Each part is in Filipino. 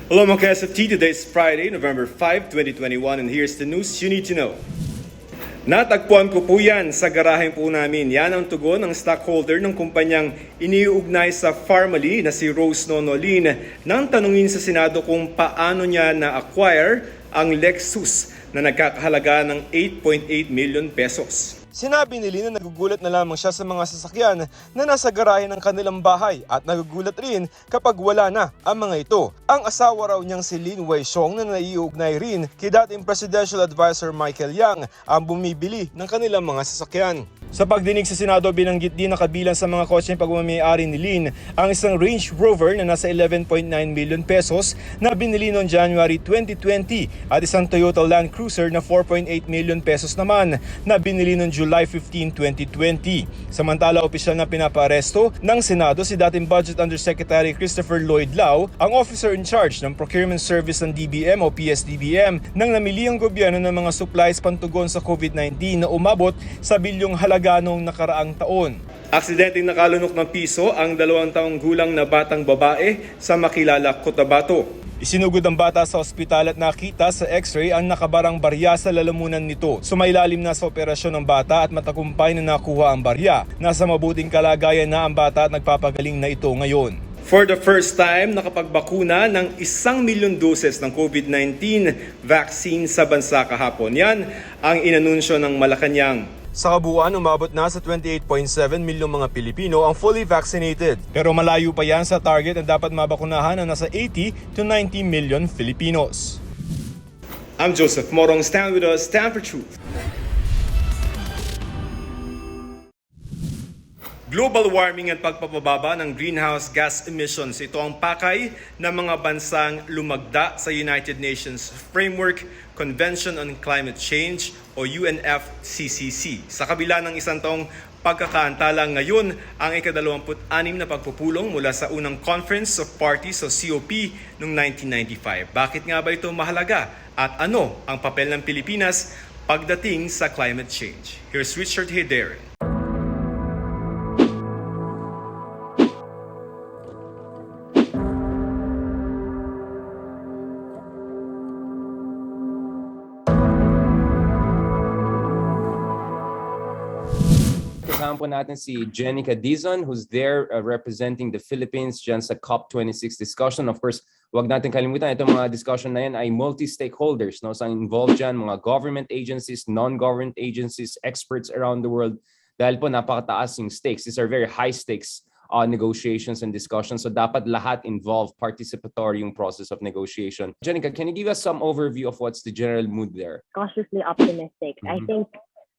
Hello mga ka-SFT, today is Friday, November 5, 2021 and here's the news you need to know. Natagpuan ko po yan sa garahe po namin. Yan ang tugon ng stockholder ng kumpanyang iniuugnay sa Farmally na si Nono Lin nang tanungin sa Senado kung paano niya na-acquire ang Lexus na nagkakahalaga ng 8.8 million pesos. Sinabi ni Lin na nagugulat na lamang siya sa mga sasakyan na nasa garahe ng kanilang bahay at nagugulat rin kapag wala na ang mga ito. Ang asawa raw niyang si Lin na naiugnay rin kay dating Presidential Advisor Michael Yang ang bumibili ng kanilang mga sasakyan. Sa pagdinig sa Senado, binanggit din na kabilang sa mga kotseng pagmamayari ni Lin ang isang Range Rover na nasa 11.9 million pesos na binili noong January 2020 at isang Toyota Land Cruiser na 4.8 million pesos naman na binili noong July 15, 2020. Samantala, opisyal na pinapaaresto ng Senado si dating Budget Undersecretary Christopher Lloyd Lau, ang officer in charge ng Procurement Service ng DBM o PSDBM nang namili ang gobyerno ng mga supplies pantugon sa COVID-19 na umabot sa bilyong halaga noong nakaraang taon. Aksidenteng nakalunok ng PISO ang 2 taong gulang na batang babae sa Makilala, Cotabato. Isinugod ang bata sa ospital at nakita sa x-ray ang nakabarang barya sa lalamunan nito. Sumailalim na sa operasyon ng bata at matagumpay na nakuha ang barya. Nasa mabuting kalagayan na ang bata at nagpapagaling na ito ngayon. For the first time, nakapagbakuna ng 1 milyon doses ng COVID-19 vaccine sa bansa kahapon. Yan ang inanunsyo ng Malacanang. Sa kabuuan, umabot na sa 28.7 milyong mga Pilipino ang fully vaccinated. Pero malayo pa yan sa target na dapat mabakunahan na nasa 80 to 90 million Filipinos. I'm Joseph Morong. Stand with us, stand for truth. Global warming at pagpapababa ng greenhouse gas emissions. Ito ang pakay ng mga bansang lumagda sa United Nations Framework Convention on Climate Change o UNFCCC. Sa kabila ng isang taong pagkakaantala ngayon ang ika-26 na pagpupulong mula sa unang Conference of Parties o COP noong 1995. Bakit nga ba ito mahalaga? At ano ang papel ng Pilipinas pagdating sa climate change? Here's Richard Hederen. Kasama po natin si Jenica Dizon, who's there representing the Philippines dyan sa COP26 discussion. Of course, wag natin kalimutan, itong mga discussion na yan ay multi-stakeholders. No? So involved dyan, mga government agencies, non-government agencies, experts around the world. Dahil po napakataas yung stakes. These are very high stakes negotiations and discussions. So dapat lahat involved, participatory yung process of negotiation. Jenica, can you give us some overview of what's the general mood there? Cautiously optimistic. I think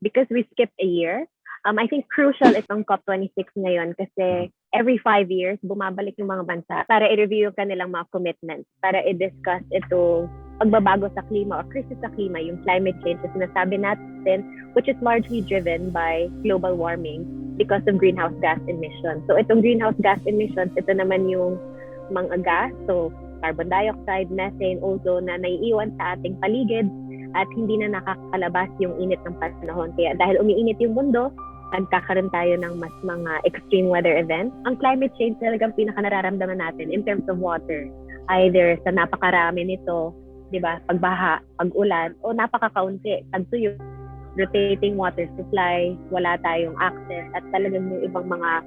because we skipped a year, I think crucial itong COP26 ngayon kasi every 5 years, bumabalik yung mga bansa para i-review yung kanilang mga commitments, para i-discuss itong pagbabago sa klima o crisis sa klima, yung climate change na sinasabi natin, which is largely driven by global warming because of greenhouse gas emissions. So itong greenhouse gas emissions, ito naman yung mga gas, so carbon dioxide, methane, ozone na naiiwan sa ating paligid at hindi na nakakalabas yung init ng panahon. Kaya dahil umiinit yung mundo, nagkakaroon tayo ng mas mga extreme weather events. Ang climate change talagang pinaka-nararamdaman natin in terms of water. Either sa napakarami nito, di ba, pagbaha, pag-ulan, o napakakaunti, tagtuyot, rotating water supply, wala tayong access, at talagang yung ibang mga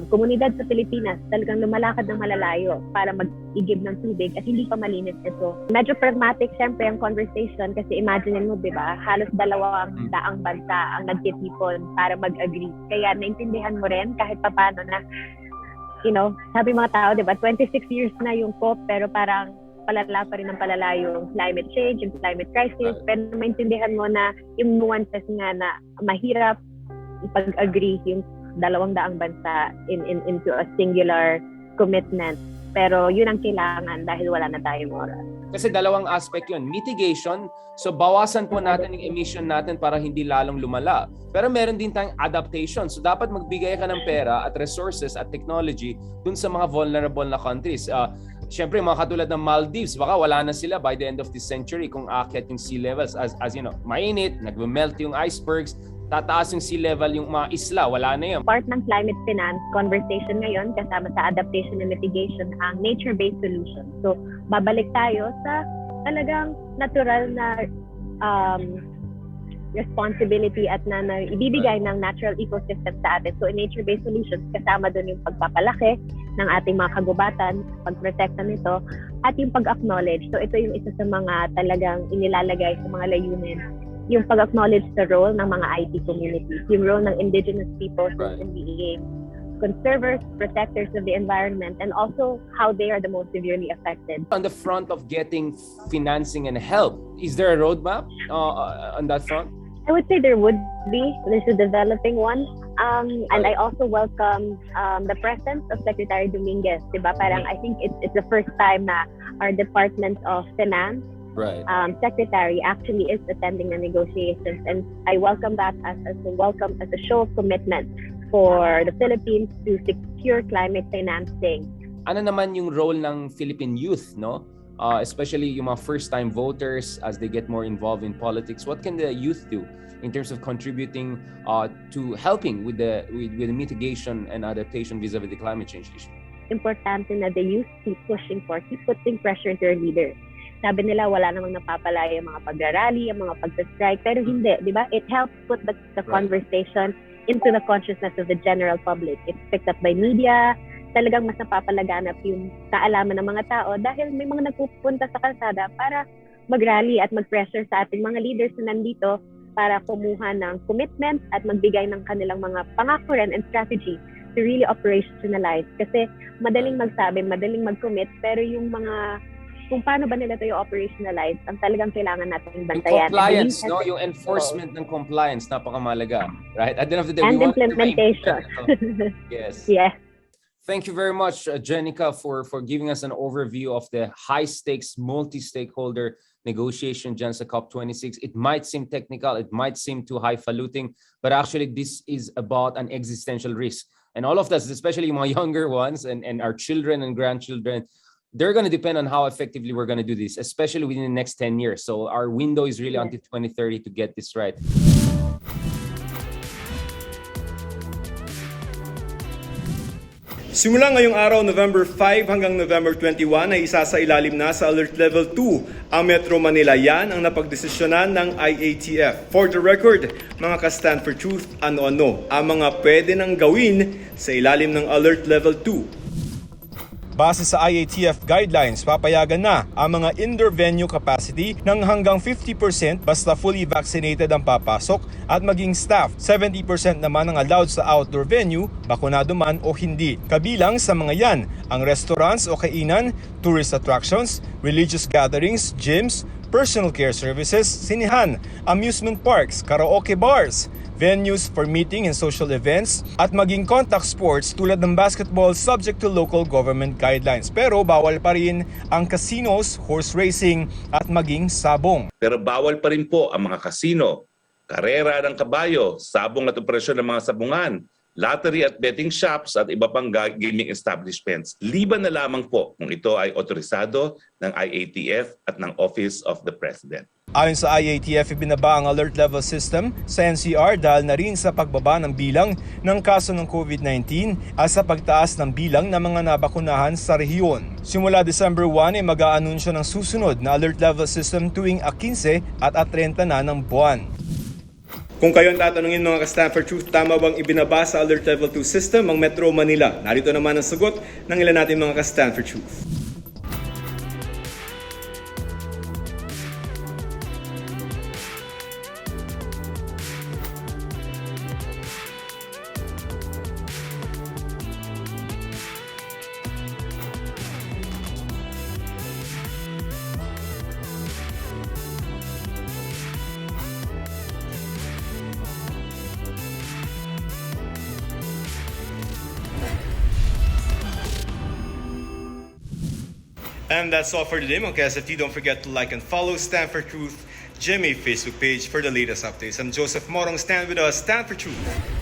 komunidad sa Pilipinas talagang lumalakad ng malalayo para mag-igib ng tubig at hindi pa malinis ito. Medyo pragmatic syempre ang conversation kasi imagine mo, di ba, halos 200 bansa ang nagtitipon para mag-agree. Kaya naintindihan mo rin kahit paano na, sabi mga tao, di ba, 26 years na yung COP pero parang palala pa rin ng palala yung climate change, yung climate crisis, pero maintindihan mo na yung nuances nga na mahirap ipag-agree yung 200 bansa into a singular commitment. Pero yun ang kailangan dahil wala na tayong oras. Kasi dalawang aspect yun. Mitigation, so bawasan po natin yung emission natin para hindi lalong lumala. Pero meron din tayong adaptation. So dapat magbigay ka ng pera at resources at technology dun sa mga vulnerable na countries. Siyempre, mga katulad ng Maldives, baka wala na sila by the end of this century kung aakyat yung sea levels. As you know, mainit, nag-melt yung icebergs, tataas yung sea level yung mga isla, wala na yan. Part ng climate finance conversation ngayon kasama sa adaptation and mitigation ang nature-based solution. So, babalik tayo sa talagang natural na responsibility at na ibibigay ng natural ecosystem sa atin. So, in nature-based solutions, kasama doon yung pagpapalaki ng ating mga kagubatan, pagprotekta nito, at yung pag-acknowledge. So, ito yung isa sa mga talagang inilalagay sa mga layunin. Yung pag-acknowledge sa role ng mga IT communities, yung role ng indigenous peoples in being conservers, protectors of the environment, and also how they are the most severely affected. On the front of getting financing and help, is there a roadmap on that front? I would say there would be. There's a developing one. And I also welcome the presence of Secretary Dominguez. Diba? Parang I think it's the first time na our Department of Finance secretary actually is attending the negotiations, and I welcome that as a show of commitment for the Philippines to secure climate financing. Ano naman yung role ng Philippine youth, no? Especially yung mga first-time voters as they get more involved in politics. What can the youth do in terms of contributing to helping with the mitigation and adaptation vis-a-vis the climate change issue? Importante na the youth keep putting pressure to their leaders. Sabi nila wala namang napapala yung mga pag-rally, yung mga pag-strike, pero hindi, di ba? It helps put the conversation into the consciousness of the general public. It's picked up by media. Talagang mas napapalaganap yung kaalaman ng mga tao dahil may mga nagpupunta sa kalsada para mag-rally at mag-pressure sa ating mga leaders na nandito para kumuha ng commitment at magbigay ng kanilang mga pangako rin and strategy to really operationalize. Kasi madaling magsabi, madaling mag-commit, pero yung mga kung paano ba nila ito operationalize, ang talagang kailangan natin bantayan. Yung compliance, no? Yung enforcement ng compliance, napakamalaga. Right? At the end of the day, and implementation. Yes. Yes. Thank you very much, Jenica, for giving us an overview of the high-stakes, multi-stakeholder negotiation dyan sa COP26. It might seem technical, it might seem too highfalutin, but actually this is about an existential risk. And all of us, especially my younger ones and our children and grandchildren, they're going to depend on how effectively we're going to do this, especially within the next 10 years. So our window is really until 2030 to get this right. Simula ngayong araw, November 5 hanggang November 21, ay isasailalim na sa Alert Level 2 ang Metro Manila. Yan ang napagdesisyonan ng IATF. For the record, mga ka-Stand for Truth, ano-ano ang mga pwede nang gawin sa ilalim ng Alert Level 2. Base sa IATF guidelines, papayagan na ang mga indoor venue capacity ng hanggang 50% basta fully vaccinated ang papasok at maging staff. 70% naman ang allowed sa outdoor venue, bakunado man o hindi. Kabilang sa mga yan, ang restaurants o kainan, tourist attractions, religious gatherings, gyms, personal care services, sinihan, amusement parks, karaoke bars, venues for meeting and social events, at maging contact sports tulad ng basketball subject to local government guidelines. Pero bawal pa rin ang casinos, horse racing at maging sabong. Pero bawal pa rin po ang mga kasino, karera ng kabayo, sabong at operasyon ng mga sabungan, lottery at betting shops at iba pang gaming establishments. Liban na lamang po kung ito ay otorisado ng IATF at ng Office of the President. Ayon sa IATF, ibinaba ang alert level system sa NCR dahil na rin sa pagbaba ng bilang ng kaso ng COVID-19 at sa pagtaas ng bilang ng mga nabakunahan sa rehiyon. Simula December 1 ay mag-aanunsyo ng susunod na alert level system tuwing 15 at 30 na ng buwan. Kung kayo ang tatanungin mga ka-Stand for Truth, tama bang ibinaba sa Alert Level 2 system ang Metro Manila? Narito naman ang sagot ng ilan natin mga ka-Stand for Truth. And that's all for today, mga KSFT. Don't forget to like and follow Stand for Truth Jimmy Facebook page for the latest updates. I'm Joseph Morong. Stand with us. Stand for Truth.